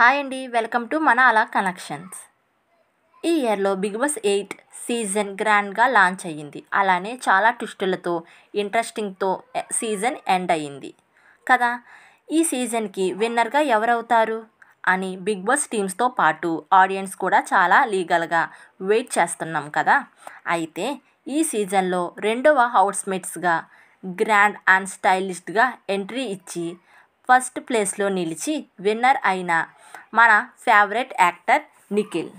Hi అండి, welcome to మన అలా కనెక్షన్స్. ఈ ఇయర్లో బిగ్ బాస్ 8 సీజన్ గ్రాండ్గా లాంచ్ అయ్యింది. అలానే చాలా ట్విస్టులతో ఇంట్రెస్టింగ్తో సీజన్ ఎండ్ అయ్యింది కదా. ఈ సీజన్కి విన్నర్గా ఎవరవుతారు అని బిగ్ బాస్ టీమ్స్తో పాటు ఆడియన్స్ కూడా చాలా లీగల్గా వెయిట్ చేస్తున్నాం కదా. అయితే ఈ సీజన్లో రెండవ హౌస్మేట్స్గా గ్రాండ్ అండ్ స్టైలిష్గా ఎంట్రీ ఇచ్చి ఫస్ట్ ప్లేస్లో నిలిచి విన్నర్ అయిన మన favourite actor Nikhil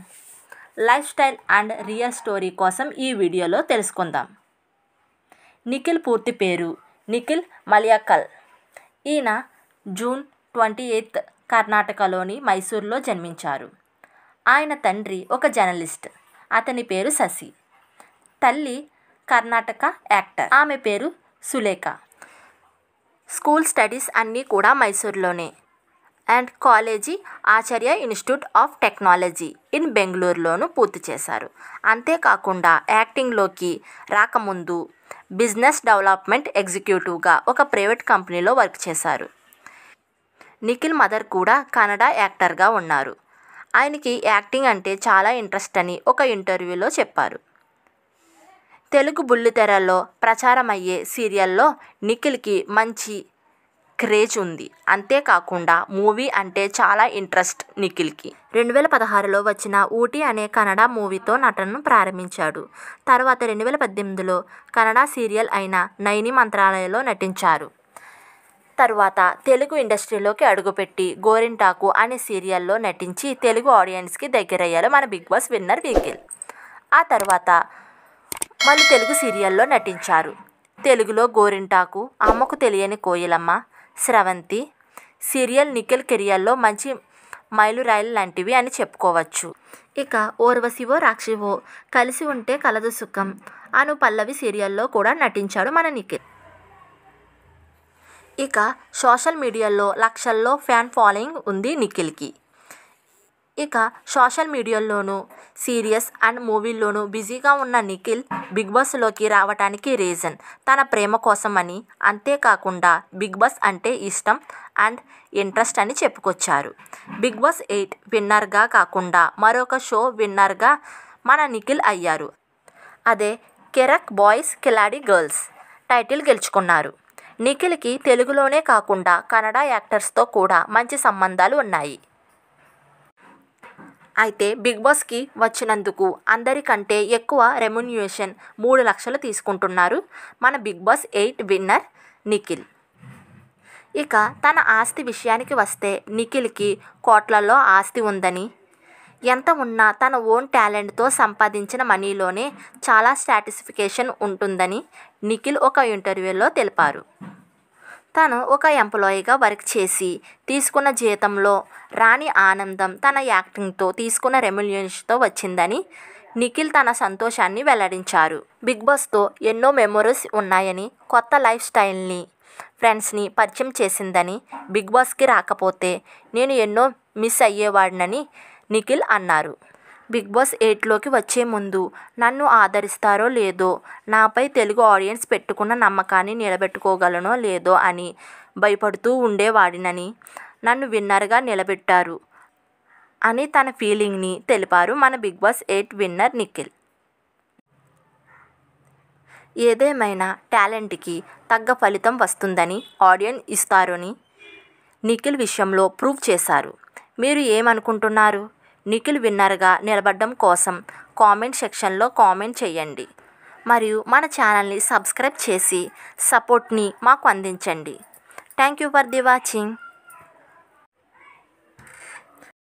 life style and real story కోసం ఈ వీడియోలో తెలుసుకుందాం. నిఖిల్ పూర్తి పేరు నిఖిల్ మలయాకల్. ఈయన జూన్ 28 కర్ణాటకలోని మైసూర్లో జన్మించారు. ఆయన తండ్రి ఒక జర్నలిస్ట్. అతని పేరు శశి. తల్లి కర్ణాటక యాక్టర్. ఆమె పేరు సులేఖ. స్కూల్ స్టడీస్ అన్నీ కూడా మైసూర్లోనే and college Acharya institute of technology in బెంగళూరులోనూ పూర్తి చేశారు. అంతేకాకుండా యాక్టింగ్లోకి రాకముందు బిజినెస్ డెవలప్మెంట్ ఎగ్జిక్యూటివ్గా ఒక ప్రైవేట్ కంపెనీలో వర్క్ చేశారు. నిఖిల్ మదర్ కూడా కన్నడ యాక్టర్గా ఉన్నారు. ఆయనకి యాక్టింగ్ అంటే చాలా ఇంట్రెస్ట్ అని ఒక ఇంటర్వ్యూలో చెప్పారు. తెలుగు బుల్లితెరలో ప్రచారమయ్యే సీరియల్లో నిఖిల్కి మంచి క్రేజ్ ఉంది. అంతేకాకుండా మూవీ అంటే చాలా ఇంట్రెస్ట్ నిఖిల్కి. 2016లో వచ్చిన ఊటీ అనే కన్నడ మూవీతో నటనను ప్రారంభించాడు. తర్వాత 2018లో కన్నడ సీరియల్ అయిన నైని మంత్రాలయలో నటించారు. తర్వాత తెలుగు ఇండస్ట్రీలోకి అడుగుపెట్టి గోరింటాకు అనే సీరియల్లో నటించి తెలుగు ఆడియన్స్కి దగ్గరయ్యారు మన బిగ్ బాస్ విన్నర్ నిఖిల్. ఆ తర్వాత మళ్ళీ తెలుగు సీరియల్లో నటించారు. తెలుగులో గోరింటాకు, అమ్మకు తెలియని కోయిలమ్మ, స్రవంతి సీరియల్ నిఖిల్ కెరియర్లో మంచి మైలురాయిలు లాంటివి అని చెప్పుకోవచ్చు. ఇక ఓర్వశివో రాక్షివో, కలిసి ఉంటే కలదు సుఖం అను పల్లవి సీరియల్లో కూడా నటించాడు మన నిఖిల్. ఇక సోషల్ మీడియాలో లక్షల్లో ఫ్యాన్ ఫాలోయింగ్ ఉంది నిఖిల్కి. ఇక సోషల్ మీడియాలోనూ సీరియస్ అండ్ మూవీల్లోనూ బిజీగా ఉన్న నిఖిల్ బిగ్ బాస్లోకి రావడానికి రీజన్ తన ప్రేమ కోసం అని, అంతేకాకుండా బిగ్ బాస్ అంటే ఇష్టం అండ్ ఇంట్రెస్ట్ అని చెప్పుకొచ్చారు. బిగ్ బాస్ 8 విన్నర్గా కాకుండా మరొక షో విన్నర్గా మన నిఖిల్ అయ్యారు. అదే కెరక్ బాయ్స్ కిలాడి గర్ల్స్ టైటిల్ గెలుచుకున్నారు. నిఖిల్కి తెలుగులోనే కాకుండా కన్నడ యాక్టర్స్తో కూడా మంచి సంబంధాలు ఉన్నాయి. అయితే బిగ్ బాస్కి వచ్చినందుకు అందరికంటే ఎక్కువ రెమ్యునరేషన్ 3 లక్షలు తీసుకుంటున్నారు మన బిగ్ బాస్ 8 విన్నర్ నిఖిల్. ఇక తన ఆస్తి విషయానికి వస్తే నిఖిల్కి కోట్లలో ఆస్తి ఉందని, ఎంత ఉన్నా తన ఓన్ టాలెంట్తో సంపాదించిన మనీలోనే చాలా సాటిస్ఫాక్షన్ ఉంటుందని నిఖిల్ ఒక ఇంటర్వ్యూలో తెలిపారు. తను ఒక ఎంప్లాయీగా వర్క్ చేసి తీసుకున్న జీతంలో రాని ఆనందం తన యాక్టింగ్తో తీసుకున్న రెమ్యునరేషన్తో వచ్చిందని నిఖిల్ తన సంతోషాన్ని వెల్లడించారు. బిగ్ బాస్తో ఎన్నో మెమొరీస్ ఉన్నాయని, కొత్త లైఫ్ స్టైల్ని, ఫ్రెండ్స్ని పరిచయం చేసిందని, బిగ్ బాస్కి రాకపోతే నేను ఎన్నో మిస్ అయ్యేవాడినని నిఖిల్ అన్నారు. బిగ్ బాస్ 8లోకి వచ్చే ముందు నన్ను ఆదరిస్తారో లేదో, నాపై తెలుగు ఆడియన్స్ పెట్టుకున్న నమ్మకాన్ని నిలబెట్టుకోగలనో లేదో అని భయపడుతూ ఉండేవాడినని, నన్ను విన్నర్గా నిలబెట్టారు అని తన ఫీలింగ్ని తెలిపారు మన బిగ్ బాస్ 8 విన్నర్ నిఖిల్. ఏదేమైనా టాలెంట్కి తగ్గ ఫలితం వస్తుందని ఆడియన్స్ ఇస్తారని నిఖిల్ విషయంలో ప్రూవ్ చేశారు. మీరు ఏమనుకుంటున్నారు? నిఖిల్ విన్నర్గా నిలబడడం కోసం కామెంట్ సెక్షన్లో కామెంట్ చేయండి. మరియు మన ఛానల్ని సబ్స్క్రైబ్ చేసి సపోర్ట్ని మాకు అందించండి. Thank you for the watching.